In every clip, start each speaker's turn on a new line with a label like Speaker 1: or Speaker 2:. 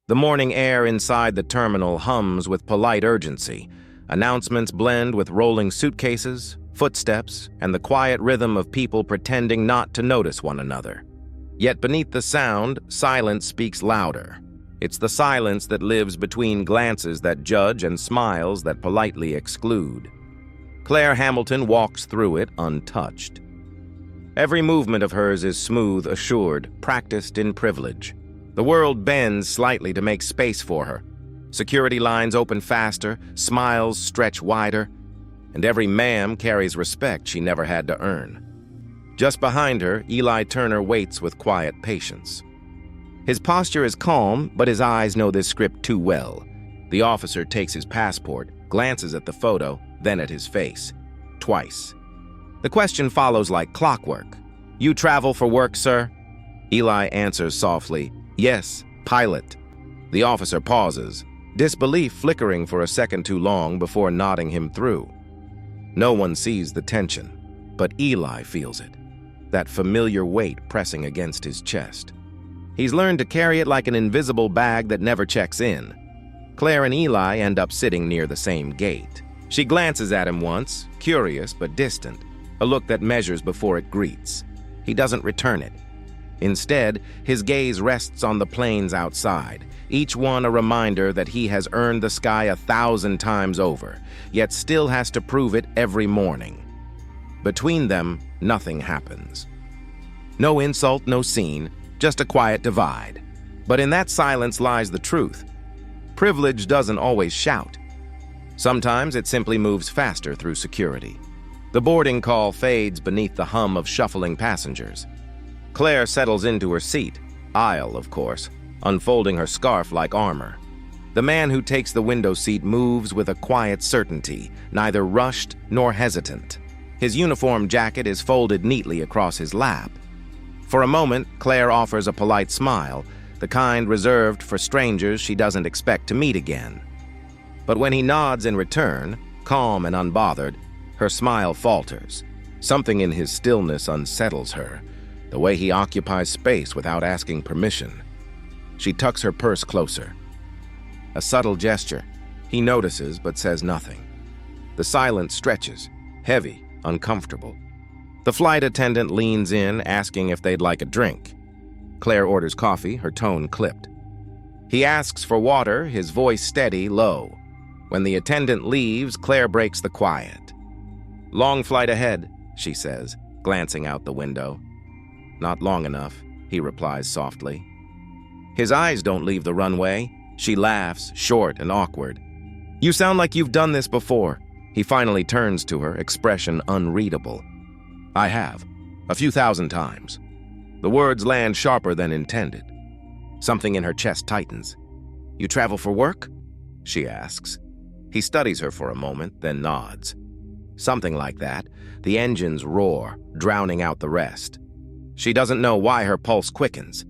Speaker 1: The morning air inside the terminal hums with polite urgency. Announcements blend with rolling suitcases, footsteps, and the quiet rhythm of people pretending not to notice one another. Yet beneath the sound, silence speaks louder. It's the silence that lives between glances that judge and smiles that politely exclude. Claire Hamilton walks through it untouched. Every movement of hers is smooth, assured, practiced in privilege. The world bends slightly to make space for her. Security lines open faster, smiles stretch wider, and every ma'am carries respect she never had to earn. Just behind her, Eli Turner waits with quiet patience. His posture is calm, but his eyes know this script too well. The officer takes his passport, glances at the photo, then at his face. Twice. The question follows like clockwork. "You travel for work, sir?" Eli answers softly, "Yes, pilot." The officer pauses, disbelief flickering for a second too long before nodding him through. No one sees the tension, but Eli feels it, that familiar weight pressing against his chest. He's learned to carry it like an invisible bag that never checks in. Claire and Eli end up sitting near the same gate. She glances at him once, curious but distant, a look that measures before it greets. He doesn't return it. Instead, his gaze rests on the planes outside, each one a reminder that he has earned the sky 1,000 times over, yet still has to prove it every morning. Between them, nothing happens. No insult, no scene, just a quiet divide. But in that silence lies the truth. Privilege doesn't always shout. Sometimes it simply moves faster through security. The boarding call fades beneath the hum of shuffling passengers. Claire settles into her seat, aisle, of course, unfolding her scarf like armor. The man who takes the window seat moves with a quiet certainty, neither rushed nor hesitant. His uniform jacket is folded neatly across his lap. For a moment, Claire offers a polite smile, the kind reserved for strangers she doesn't expect to meet again. But when he nods in return, calm and unbothered, her smile falters. Something in his stillness unsettles her, the way he occupies space without asking permission. She tucks her purse closer. A subtle gesture. He notices but says nothing. The silence stretches, heavy, uncomfortable. The flight attendant leans in, asking if they'd like a drink. Claire orders coffee, her tone clipped. He asks for water, his voice steady, low. When the attendant leaves, Claire breaks the quiet. "Long flight ahead," she says, glancing out the window. "Not long enough," he replies softly. His eyes don't leave the runway. She laughs, short and awkward. "You sound like you've done this before." He finally turns to her, expression unreadable. "I have. A few thousand times." The words land sharper than intended. Something in her chest tightens. "You travel for work?" she asks. He studies her for a moment, then nods. Something like that. The engines roar, drowning out the rest. She doesn't know why her pulse quickens.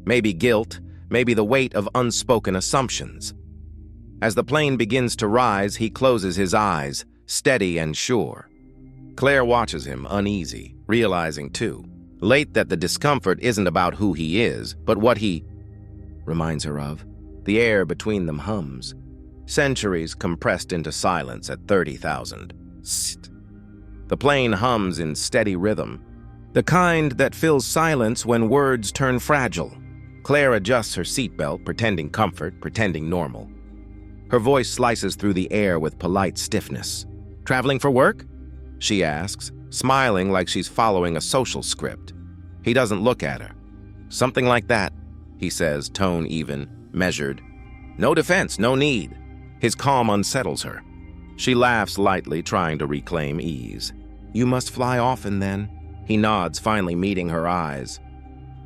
Speaker 1: Maybe guilt, maybe the weight of unspoken assumptions. As the plane begins to rise, he closes his eyes, steady and sure. Claire watches him, uneasy, realizing too, late, that the discomfort isn't about who he is, but what he reminds her of. The air between them hums. Centuries compressed into silence at 30,000. Sst. The plane hums in steady rhythm, the kind that fills silence when words turn fragile. Claire adjusts her seatbelt, pretending comfort, pretending normal. Her voice slices through the air with polite stiffness. "Traveling for work?" she asks, smiling like she's following a social script. He doesn't look at her. "Something like that," he says, tone even, measured. "No defense, no need." His calm unsettles her. She laughs lightly, trying to reclaim ease. "You must fly often, then?" He nods, finally meeting her eyes.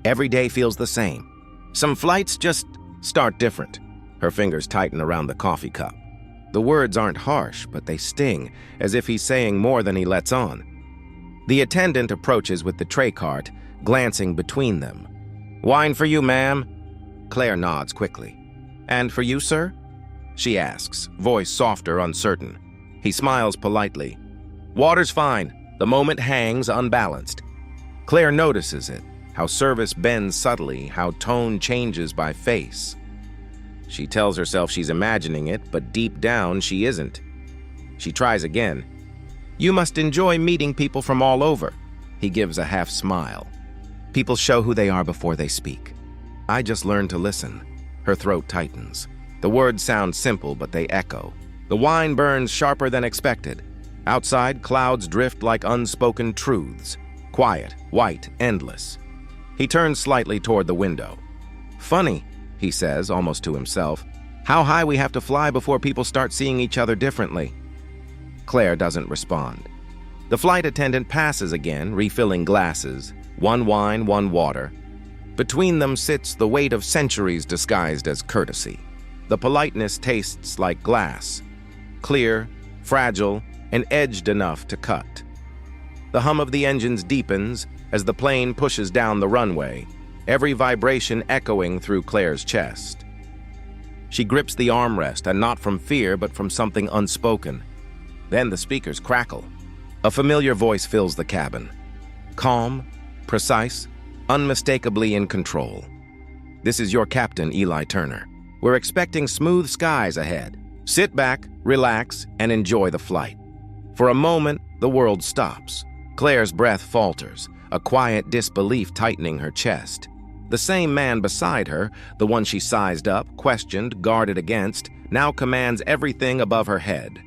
Speaker 1: "Every day feels the same. Some flights just start different." Her fingers tighten around the coffee cup. The words aren't harsh, but they sting, as if he's saying more than he lets on. The attendant approaches with the tray cart, glancing between them. "Wine for you, ma'am." Claire nods quickly. "And for you, sir?" she asks, voice softer, uncertain. He smiles politely. "Water's fine." The moment hangs unbalanced. Claire notices it, how service bends subtly, how tone changes by face. She tells herself she's imagining it, but deep down she isn't. She tries again. "You must enjoy meeting people from all over." He gives a half smile. "People show who they are before they speak. I just learned to listen." Her throat tightens. The words sound simple, but they echo. The wine burns sharper than expected. Outside, clouds drift like unspoken truths. Quiet, white, endless. He turns slightly toward the window. "Funny," he says, almost to himself, "how high we have to fly before people start seeing each other differently." Claire doesn't respond. The flight attendant passes again, refilling glasses. One wine, one water. Between them sits the weight of centuries disguised as courtesy. The politeness tastes like glass. Clear, fragile, and edged enough to cut. The hum of the engines deepens as the plane pushes down the runway, every vibration echoing through Claire's chest. She grips the armrest, and not from fear, but from something unspoken. Then the speakers crackle. A familiar voice fills the cabin. Calm, precise, unmistakably in control. "This is your captain, Eli Turner. We're expecting smooth skies ahead. Sit back, relax, and enjoy the flight." For a moment, the world stops. Claire's breath falters, a quiet disbelief tightening her chest. The same man beside her, the one she sized up, questioned, guarded against, now commands everything above her head.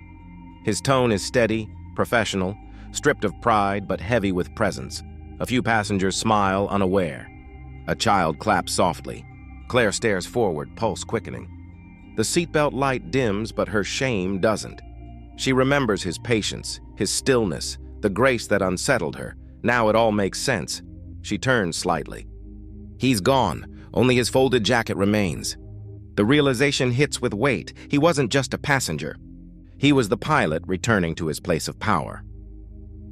Speaker 1: His tone is steady, professional, stripped of pride but heavy with presence. A few passengers smile, unaware. A child claps softly. Claire stares forward, pulse quickening. The seatbelt light dims, but her shame doesn't. She remembers his patience, his stillness, the grace that unsettled her. Now it all makes sense. She turns slightly. He's gone. Only his folded jacket remains. The realization hits with weight. He wasn't just a passenger. He was the pilot returning to his place of power.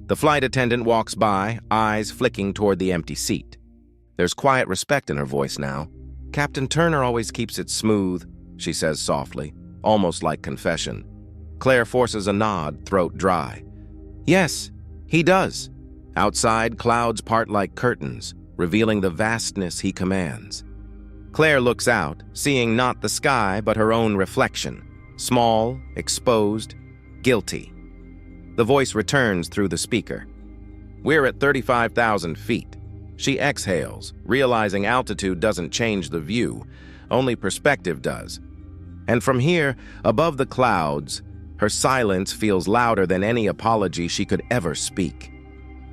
Speaker 1: The flight attendant walks by, eyes flicking toward the empty seat. There's quiet respect in her voice now. "Captain Turner always keeps it smooth," she says softly, almost like confession. Claire forces a nod, throat dry. "Yes, he does." Outside, clouds part like curtains, revealing the vastness he commands. Claire looks out, seeing not the sky but her own reflection. Small, exposed, guilty. The voice returns through the speaker. "We're at 35,000 feet. She exhales, realizing altitude doesn't change the view, only perspective does. And from here, above the clouds, her silence feels louder than any apology she could ever speak.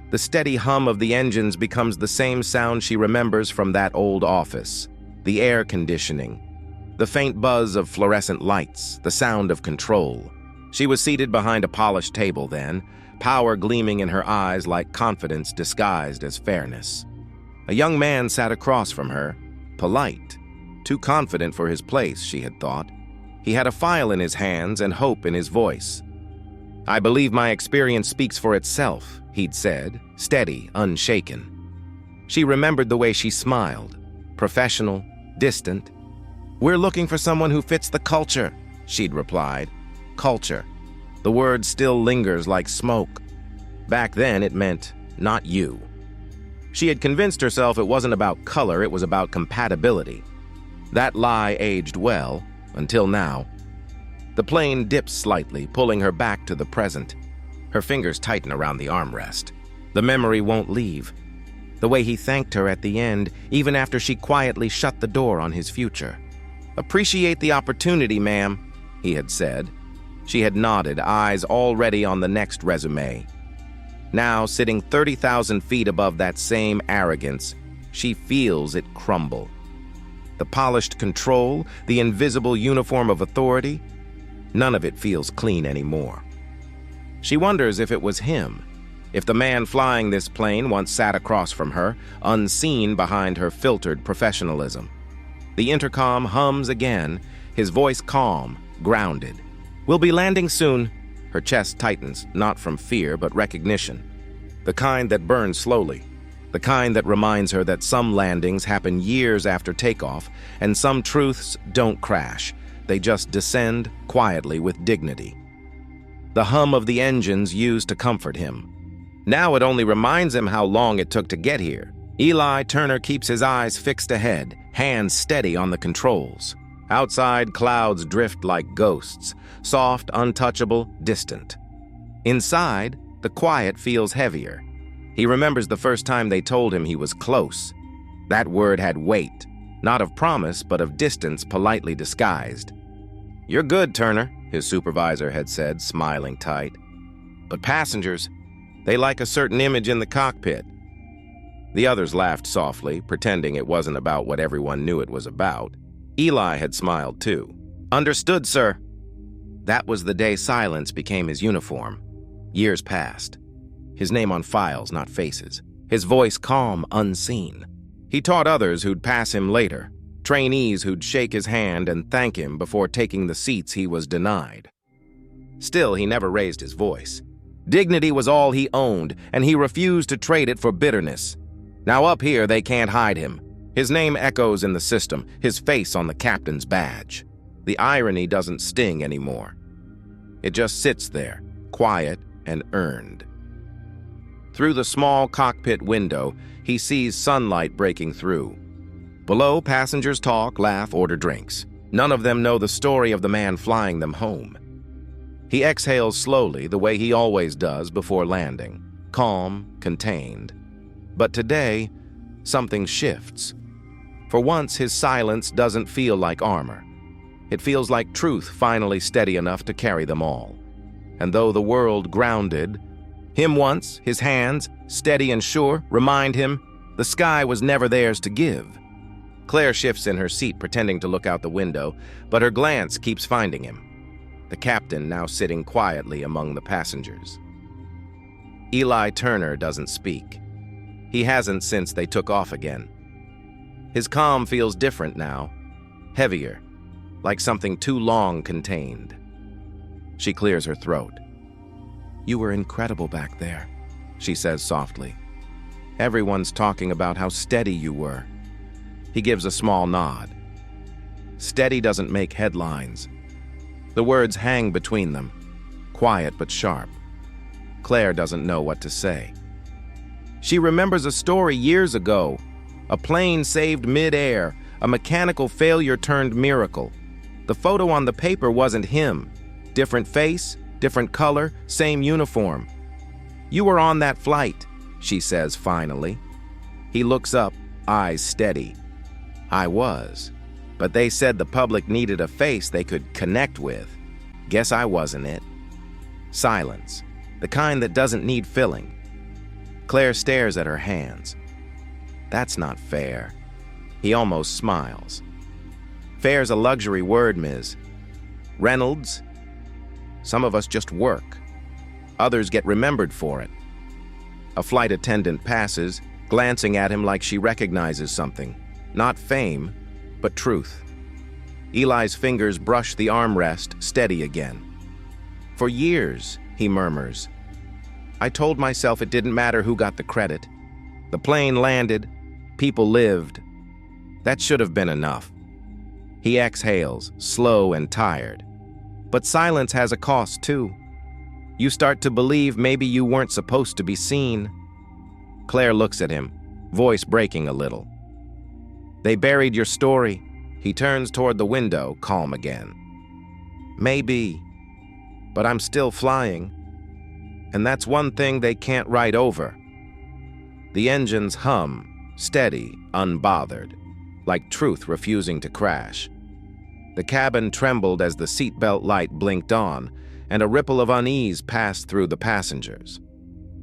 Speaker 1: The steady hum of the engines becomes the same sound she remembers from that old office. The air conditioning. The faint buzz of fluorescent lights, the sound of control. She was seated behind a polished table then, power gleaming in her eyes like confidence disguised as fairness. A young man sat across from her, polite, too confident for his place, she had thought. He had a file in his hands and hope in his voice. "I believe my experience speaks for itself," he'd said, steady, unshaken. She remembered the way she smiled, professional, distant. "We're looking for someone who fits the culture," she'd replied. Culture. The word still lingers like smoke. Back then it meant, not you. She had convinced herself it wasn't about color, it was about compatibility. That lie aged well, until now. The plane dips slightly, pulling her back to the present. Her fingers tighten around the armrest. The memory won't leave. The way he thanked her at the end, even after she quietly shut the door on his future. "Appreciate the opportunity, ma'am," he had said. She had nodded, eyes already on the next resume. Now, sitting 30,000 feet above that same arrogance, she feels it crumble. The polished control, the invisible uniform of authority, none of it feels clean anymore. She wonders if it was him, if the man flying this plane once sat across from her, unseen behind her filtered professionalism. The intercom hums again, his voice calm, grounded. "We'll be landing soon." Her chest tightens, not from fear, but recognition. The kind that burns slowly. The kind that reminds her that some landings happen years after takeoff, and some truths don't crash. They just descend quietly with dignity. The hum of the engines used to comfort him. Now it only reminds him how long it took to get here. Eli Turner keeps his eyes fixed ahead, hands steady on the controls. Outside, clouds drift like ghosts, soft, untouchable, distant. Inside, the quiet feels heavier. He remembers the first time they told him he was close. That word had weight, not of promise, but of distance politely disguised. "You're good, Turner," his supervisor had said, smiling tight. "But passengers, they like a certain image in the cockpit." The others laughed softly, pretending it wasn't about what everyone knew it was about. Eli had smiled too. "Understood, sir." That was the day silence became his uniform. Years passed. His name on files, not faces. His voice calm, unseen. He taught others who'd pass him later, trainees who'd shake his hand and thank him before taking the seats he was denied. Still, he never raised his voice. Dignity was all he owned, and he refused to trade it for bitterness. Now up here, they can't hide him. His name echoes in the system, his face on the captain's badge. The irony doesn't sting anymore. It just sits there, quiet and earned. Through the small cockpit window, he sees sunlight breaking through. Below, passengers talk, laugh, order drinks. None of them know the story of the man flying them home. He exhales slowly, the way he always does before landing, calm, contained. But today, something shifts. For once, his silence doesn't feel like armor. It feels like truth finally steady enough to carry them all. And though the world grounded him once, his hands, steady and sure, remind him the sky was never theirs to give. Claire shifts in her seat, pretending to look out the window, but her glance keeps finding him. The captain now sitting quietly among the passengers. Eli Turner doesn't speak. He hasn't since they took off again. His calm feels different now, heavier, like something too long contained. She clears her throat. "You were incredible back there," she says softly. "Everyone's talking about how steady you were." He gives a small nod. Steady doesn't make headlines. The words hang between them, quiet but sharp. Claire doesn't know what to say. She remembers a story years ago. A plane saved mid-air, a mechanical failure turned miracle. The photo on the paper wasn't him. Different face, different color, same uniform. "You were on that flight," she says finally. He looks up, eyes steady. "I was, but they said the public needed a face they could connect with. Guess I wasn't it." Silence, the kind that doesn't need filling. Claire stares at her hands. "That's not fair." He almost smiles. "Fair's a luxury word, Ms. Reynolds. Some of us just work. Others get remembered for it." A flight attendant passes, glancing at him like she recognizes something. Not fame, but truth. Eli's fingers brush the armrest, steady again. "For years," he murmurs, "I told myself it didn't matter who got the credit. The plane landed, people lived. That should have been enough." He exhales, slow and tired. But silence has a cost too. You start to believe maybe you weren't supposed to be seen. Claire looks at him, voice breaking a little. "They buried your story." He turns toward the window, calm again. "Maybe, but I'm still flying. And that's one thing they can't write over." The engines hum, steady, unbothered, like truth refusing to crash. The cabin trembled as the seatbelt light blinked on, and a ripple of unease passed through the passengers.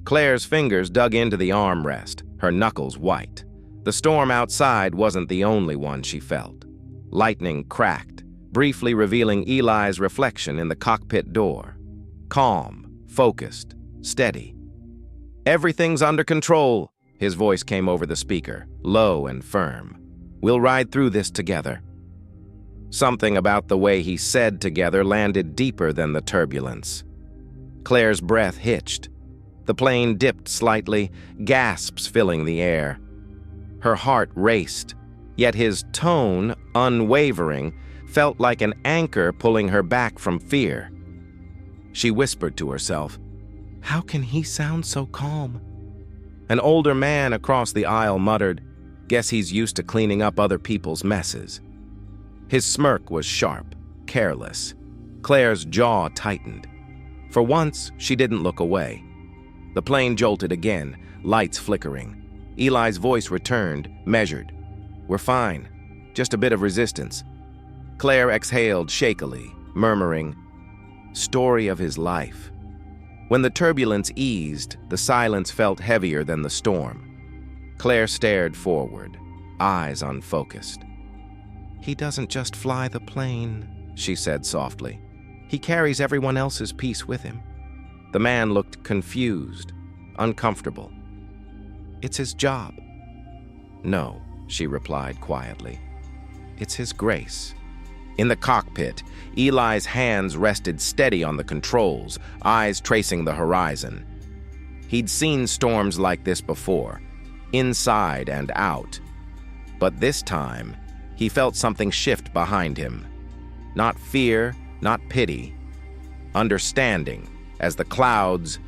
Speaker 1: Claire's fingers dug into the armrest, her knuckles white. The storm outside wasn't the only one she felt. Lightning cracked, briefly revealing Eli's reflection in the cockpit door. Calm, focused, steady. "Everything's under control," his voice came over the speaker, low and firm. "We'll ride through this together." Something about the way he said together landed deeper than the turbulence. Claire's breath hitched. The plane dipped slightly, gasps filling the air. Her heart raced, yet his tone, unwavering, felt like an anchor pulling her back from fear. She whispered to herself, "How can he sound so calm?" An older man across the aisle muttered, "Guess he's used to cleaning up other people's messes." His smirk was sharp, careless. Claire's jaw tightened. For once, she didn't look away. The plane jolted again, lights flickering. Eli's voice returned, measured. "We're fine. Just a bit of resistance." Claire exhaled shakily, murmuring, "Story of his life." When the turbulence eased, the silence felt heavier than the storm. Claire stared forward, eyes unfocused. "He doesn't just fly the plane," she said softly. "He carries everyone else's peace with him." The man looked confused, uncomfortable. "It's his job." "No," she replied quietly. "It's his grace." In the cockpit, Eli's hands rested steady on the controls, eyes tracing the horizon. He'd seen storms like this before, inside and out. But this time, he felt something shift behind him. Not fear, not pity. Understanding, as the clouds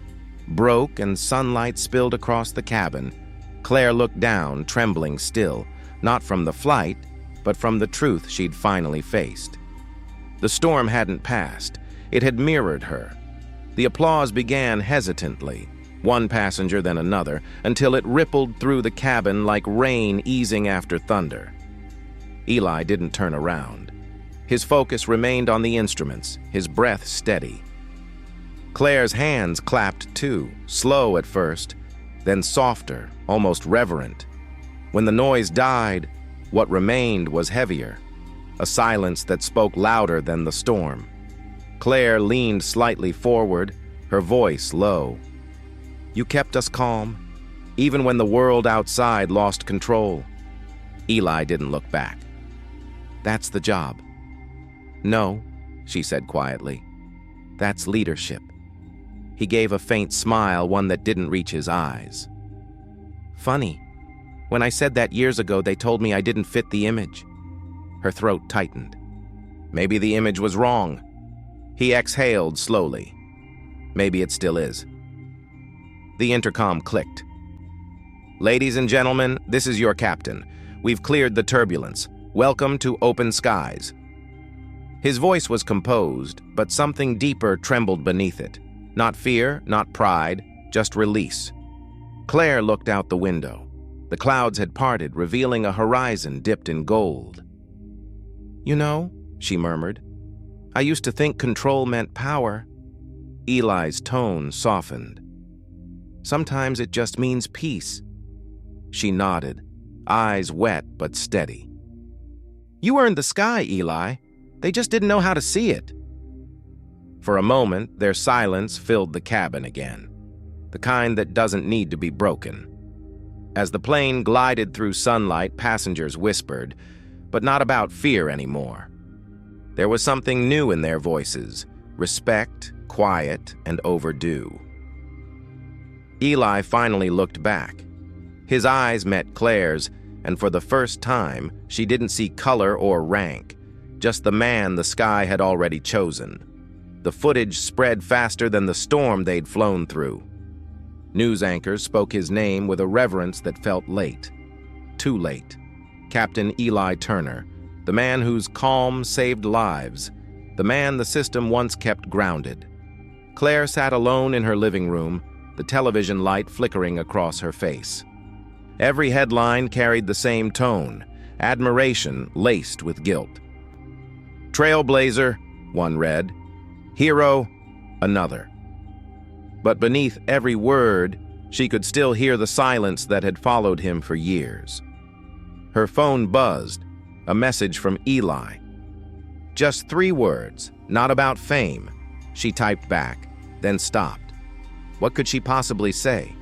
Speaker 1: broke and sunlight spilled across the cabin. Claire looked down, trembling still, not from the flight, but from the truth she'd finally faced. The storm hadn't passed. It had mirrored her. The applause began hesitantly, one passenger then another, until it rippled through the cabin like rain easing after thunder. Eli didn't turn around. His focus remained on the instruments, his breath steady. Claire's hands clapped too, slow at first, then softer, almost reverent. When the noise died, what remained was heavier, a silence that spoke louder than the storm. Claire leaned slightly forward, her voice low. "You kept us calm, even when the world outside lost control." Eli didn't look back. "That's the job." "No," she said quietly. "That's leadership." He gave a faint smile, one that didn't reach his eyes. "Funny. When I said that years ago, they told me I didn't fit the image." Her throat tightened. Maybe the image was wrong. He exhaled slowly. Maybe it still is. The intercom clicked. "Ladies and gentlemen, this is your captain. We've cleared the turbulence. Welcome to open skies." His voice was composed, but something deeper trembled beneath it. Not fear, not pride, just release. Claire looked out the window. The clouds had parted, revealing a horizon dipped in gold. "You know," she murmured, "I used to think control meant power." Eli's tone softened. "Sometimes it just means peace." She nodded, eyes wet but steady. "You earned the sky, Eli. They just didn't know how to see it." For a moment, their silence filled the cabin again, the kind that doesn't need to be broken. As the plane glided through sunlight, passengers whispered, but not about fear anymore. There was something new in their voices, respect, quiet, and overdue. Eli finally looked back. His eyes met Claire's, and for the first time, she didn't see color or rank, just the man the sky had already chosen. The footage spread faster than the storm they'd flown through. News anchors spoke his name with a reverence that felt late. Too late. Captain Eli Turner, the man whose calm saved lives, the man the system once kept grounded. Claire sat alone in her living room, the television light flickering across her face. Every headline carried the same tone, admiration laced with guilt. "Trailblazer," one read. "Hero," another. But beneath every word, she could still hear the silence that had followed him for years. Her phone buzzed, a message from Eli. Just 3 words, not about fame. She typed back, then stopped. What could she possibly say?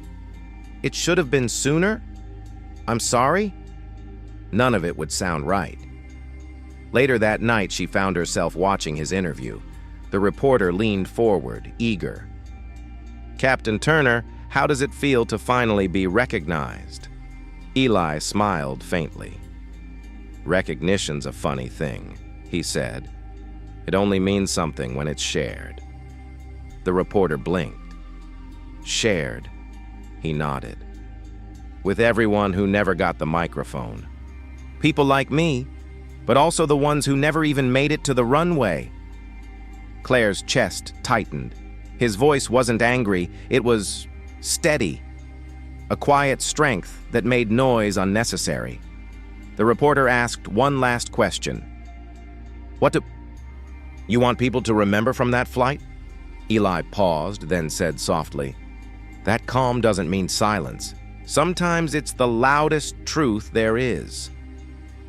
Speaker 1: "It should have been sooner? I'm sorry?" None of it would sound right. Later that night, she found herself watching his interview. The reporter leaned forward, eager. "Captain Turner, how does it feel to finally be recognized?" Eli smiled faintly. "Recognition's a funny thing," he said. "It only means something when it's shared." The reporter blinked. "Shared," he nodded. "With everyone who never got the microphone. People like me, but also the ones who never even made it to the runway. Claire's chest tightened. His voice wasn't angry, it was steady. A quiet strength that made noise unnecessary. The reporter asked one last question. "What do you want people to remember from that flight?" Eli paused, then said softly, "That calm doesn't mean silence. Sometimes it's the loudest truth there is."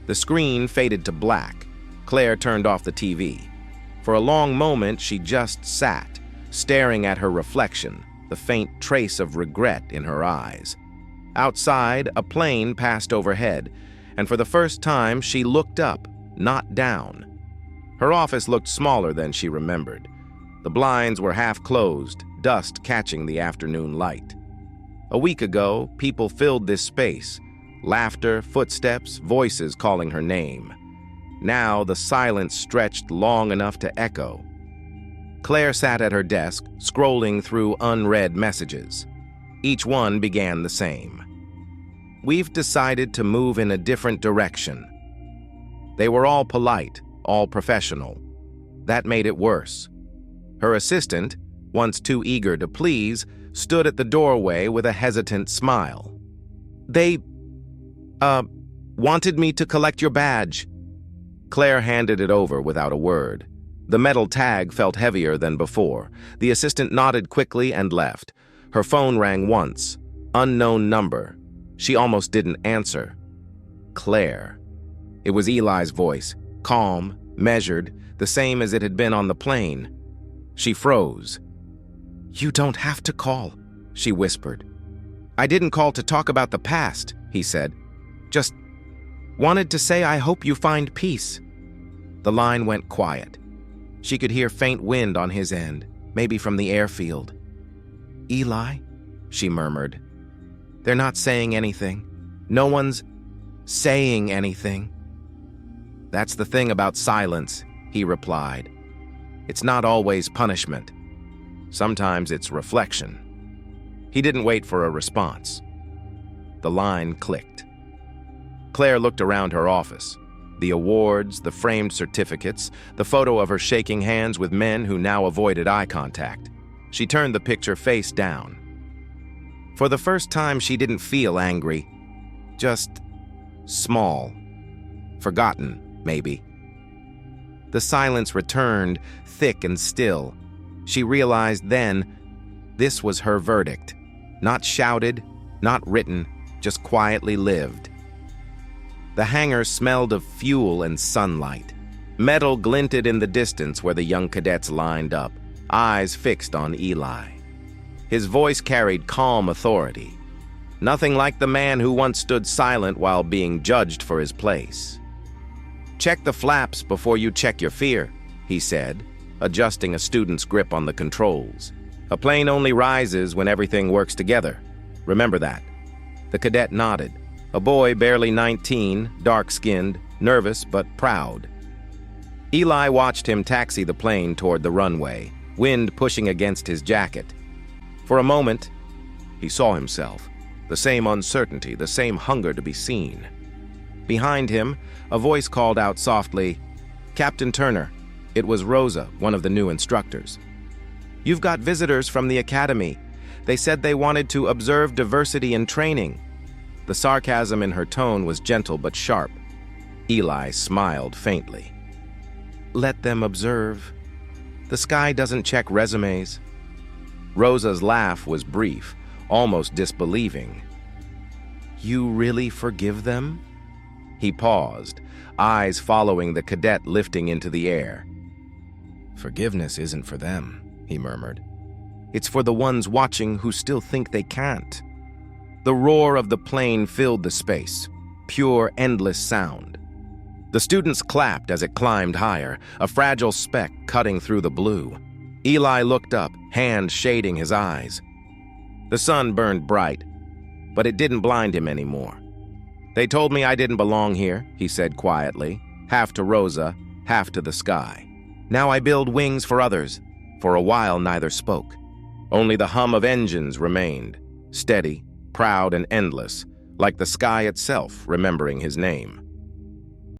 Speaker 1: The screen faded to black. Claire turned off the TV. For a long moment, she just sat, staring at her reflection, the faint trace of regret in her eyes. Outside, a plane passed overhead, and for the first time, she looked up, not down. Her office looked smaller than she remembered. The blinds were half closed, dust catching the afternoon light. A week ago, people filled this space. Laughter, footsteps, voices calling her name. Now the silence stretched long enough to echo. Claire sat at her desk, scrolling through unread messages. Each one began the same. "We've decided to move in a different direction." They were all polite, all professional. That made it worse. Her assistant, once too eager to please, stood at the doorway with a hesitant smile. "They, wanted me to collect your badge." Claire handed it over without a word. The metal tag felt heavier than before. The assistant nodded quickly and left. Her phone rang once. Unknown number. She almost didn't answer. Claire. It was Eli's voice, calm, measured, the same as it had been on the plane. She froze. "You don't have to call," she whispered. "I didn't call to talk about the past," he said. "Just wanted to say I hope you find peace." The line went quiet. She could hear faint wind on his end, maybe from the airfield. "Eli?" she murmured. "They're not saying anything. No one's saying anything." "That's the thing about silence," he replied. "It's not always punishment. Sometimes it's reflection." He didn't wait for a response. The line clicked. Claire looked around her office. The awards, the framed certificates, the photo of her shaking hands with men who now avoided eye contact. She turned the picture face down. For the first time, she didn't feel angry. Just small. Forgotten, maybe. The silence returned, thick and still. She realized then this was her verdict. Not shouted, not written, just quietly lived. The hangar smelled of fuel and sunlight. Metal glinted in the distance where the young cadets lined up, eyes fixed on Eli. His voice carried calm authority. Nothing like the man who once stood silent while being judged for his place. "Check the flaps before you check your fear," he said, adjusting a student's grip on the controls. "A plane only rises when everything works together. Remember that." The cadet nodded. A boy barely 19, dark-skinned, nervous but proud. Eli watched him taxi the plane toward the runway, wind pushing against his jacket. For a moment, he saw himself, the same uncertainty, the same hunger to be seen. Behind him, a voice called out softly, "Captain Turner." It was Rosa, one of the new instructors. "You've got visitors from the academy. They said they wanted to observe diversity in training." The sarcasm in her tone was gentle but sharp. Eli smiled faintly. "Let them observe. The sky doesn't check resumes." Rosa's laugh was brief, almost disbelieving. "You really forgive them?" He paused, eyes following the cadet lifting into the air. "Forgiveness isn't for them," he murmured. "It's for the ones watching who still think they can't." The roar of the plane filled the space, pure, endless sound. The students clapped as it climbed higher, a fragile speck cutting through the blue. Eli looked up, hand shading his eyes. The sun burned bright, but it didn't blind him anymore. "They told me I didn't belong here," he said quietly, half to Rosa, half to the sky. "Now I build wings for others." For a while, neither spoke. Only the hum of engines remained, steady, proud and endless, like the sky itself remembering his name.